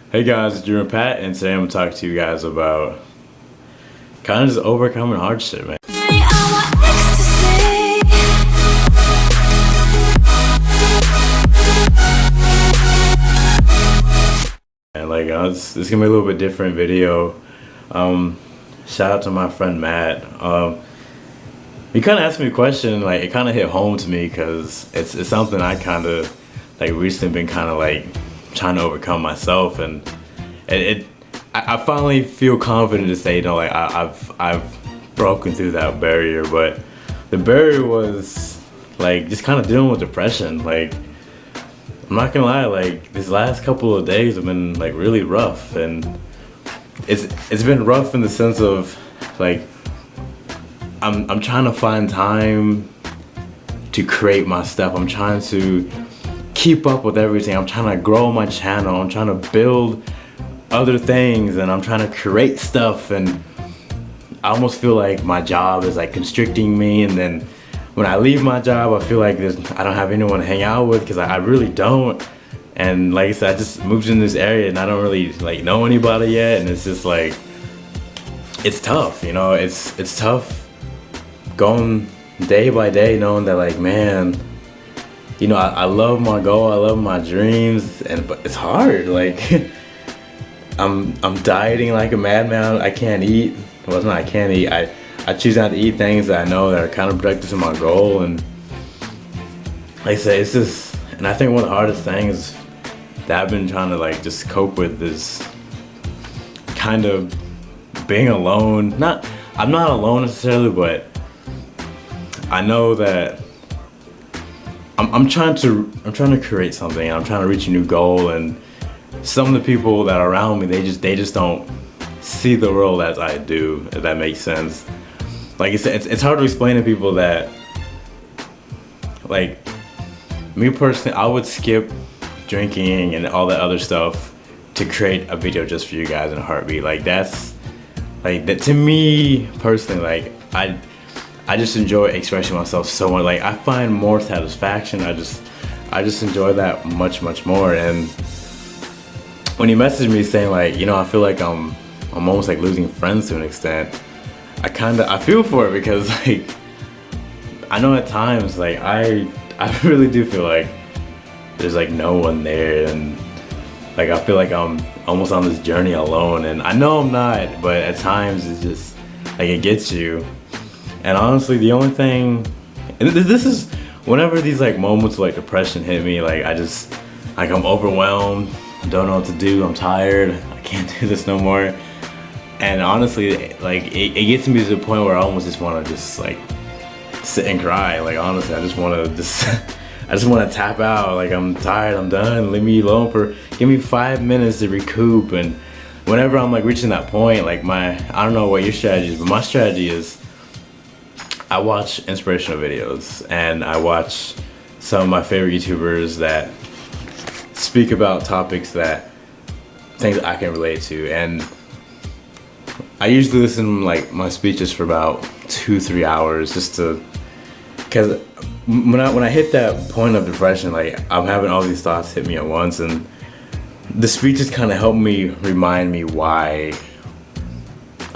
Hey guys, it's DreamerPat, and today I'm gonna talk to you guys about kind of just overcoming hardship, man. And like, this is gonna be a little bit different video. Shout out to my friend Matt. He kind of asked me a question, like it kind of hit home to me because it's something I kind of like recently been kind of like trying to overcome myself, and I finally feel confident to say, you know, like I've broken through that barrier. But the barrier was like just kind of dealing with depression. Like, I'm not gonna lie, like these last couple of days have been like really rough, and it's been rough in the sense of like I'm trying to find time to create my stuff. I'm trying to keep up with everything. I'm trying to grow my channel. I'm trying to build other things, and I'm trying to create stuff, and I almost feel like my job is like constricting me. And then when I leave my job, I feel like I don't have anyone to hang out with, because I really don't. And like I said, I just moved in this area and I don't really like know anybody yet, and it's just like it's tough, you know. It's tough going day by day knowing that, like, man, you know, I love my goal, I love my dreams, but it's hard. Like I'm dieting like a madman. I can't eat. Well, it's not I can't eat. I choose not to eat things that I know that are counterproductive to my goal. And like I say, it's just, and I think one of the hardest things that I've been trying to like just cope with is kind of being alone. I'm not alone necessarily, but I know that I'm trying to create something. I'm trying to reach a new goal, and some of the people that are around me, they just don't see the world as I do, if that makes sense. Like it's hard to explain to people that, like, me personally, I would skip drinking and all that other stuff to create a video just for you guys in a heartbeat. Like that's like that to me personally. Like I just enjoy expressing myself so much. Like I find more satisfaction. I just enjoy that much more. And when he messaged me saying, like, you know, I feel like I'm almost like losing friends to an extent, I feel for it, because like I know at times like I really do feel like there's like no one there, and like I feel like I'm almost on this journey alone, and I know I'm not, but at times it's just like it gets you. And honestly, the only thing, and this is whenever these like moments of like depression hit me, like I'm overwhelmed, I don't know what to do, I'm tired, I can't do this no more. And honestly, like it gets me to the point where I almost just want to just like sit and cry. Like honestly, I just want to tap out. Like I'm tired, I'm done, leave me alone give me 5 minutes to recoup. And whenever I'm like reaching that point, like I don't know what your strategy is, but my strategy is I watch inspirational videos, and I watch some of my favorite YouTubers that speak about topics things I can relate to. And I usually listen to like my speeches for about 2-3 hours, because when I hit that point of depression, like I'm having all these thoughts hit me at once, and the speeches kind of help me remind me why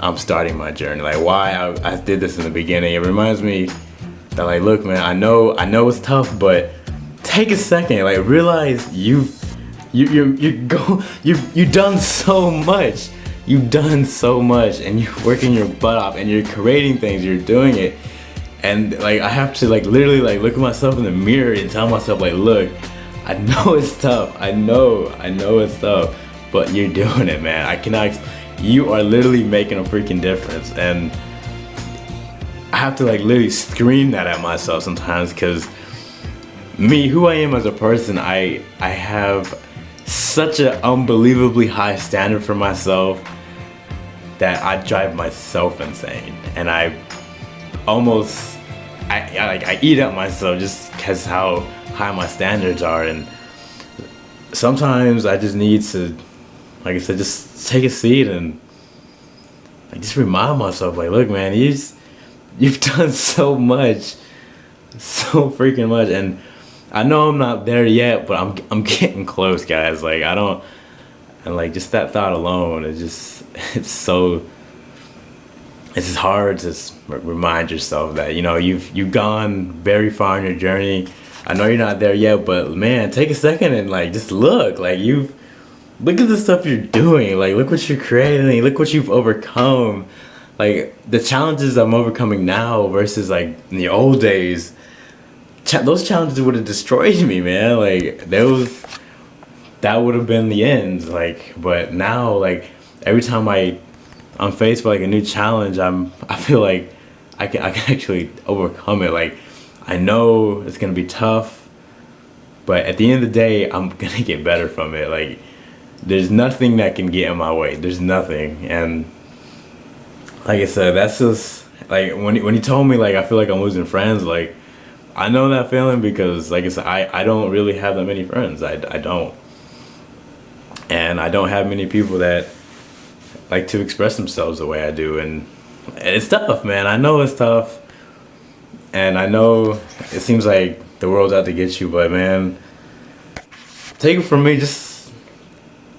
I'm starting my journey, like why I did this in the beginning. It reminds me that, like, look, man, I know it's tough, but take a second, like realize you've done so much. You've done so much, and you're working your butt off, and you're creating things, you're doing it. And like I have to like literally like look at myself in the mirror and tell myself, like, look, I know it's tough. I know it's tough, but you're doing it, man. You are literally making a freaking difference. And I have to like literally scream that at myself sometimes, because me, who I am as a person, I have such an unbelievably high standard for myself that I drive myself insane. And I eat at myself just because how high my standards are. And sometimes I just need to, like I said, just take a seat and like just remind myself, like, look, man, you've done so much, so freaking much. And I know I'm not there yet, but I'm getting close, guys. Like And like just that thought alone is just it's just hard to remind yourself that, you know, you've gone very far in your journey. I know you're not there yet, but man, take a second and like just look. Like look at the stuff you're doing. Like look what you're creating. Look what you've overcome. Like the challenges I'm overcoming now versus like in the old days. Those challenges would have destroyed me, man. Like that would have been the end. Like, but now, like every time I'm faced with like a new challenge, I feel like I can actually overcome it. Like I know it's gonna be tough, but at the end of the day, I'm gonna get better from it. Like there's nothing that can get in my way. There's nothing. And like I said, that's just like when he told me like I feel like I'm losing friends, like I know that feeling because like I said, I don't really have that many friends. I don't. And I don't have many people that like to express themselves the way I do, and it's tough, man. I know it's tough, and I know it seems like the world's out to get you, but man, take it from me, just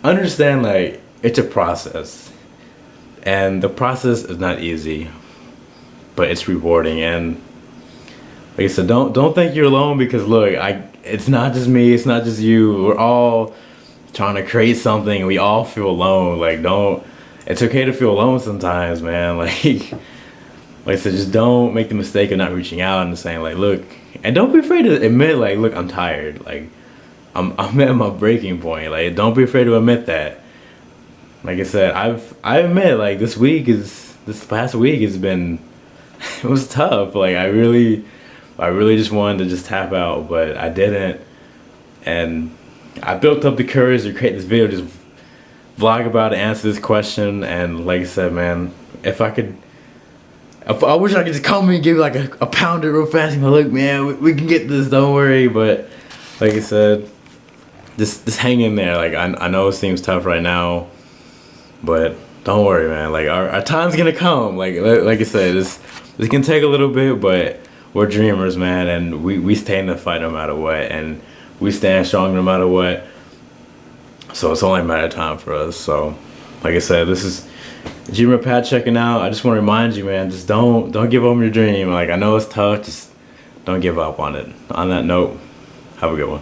understand like it's a process, and the process is not easy, but it's rewarding. And like I said, don't think you're alone, because look, it's not just me, it's not just you. We're all trying to create something. We all feel alone. Like it's okay to feel alone sometimes, man. Like I said, just don't make the mistake of not reaching out and saying like, look, and don't be afraid to admit like, look, I'm tired. Like I'm at my breaking point. Like don't be afraid to admit that. Like I said, I admit like this past week has been it was tough. Like I really just wanted to just tap out, but I didn't. And I built up the courage to create this video, just vlog about it, answer this question. And like I said, man, I wish I could just come and give you like a pounder real fast and go, look, man, we can get this, don't worry. But like I said, just hang in there. Like I know it seems tough right now, but don't worry, man. Like our time's gonna come. Like I said, this can take a little bit, but we're dreamers, man, and we stay in the fight no matter what, and we stand strong no matter what. So it's only a matter of time for us. So like I said, this is DreamerPat checking out. I just want to remind you, man, just don't give up on your dream. Like I know it's tough, just don't give up on it. On that note, have a good one.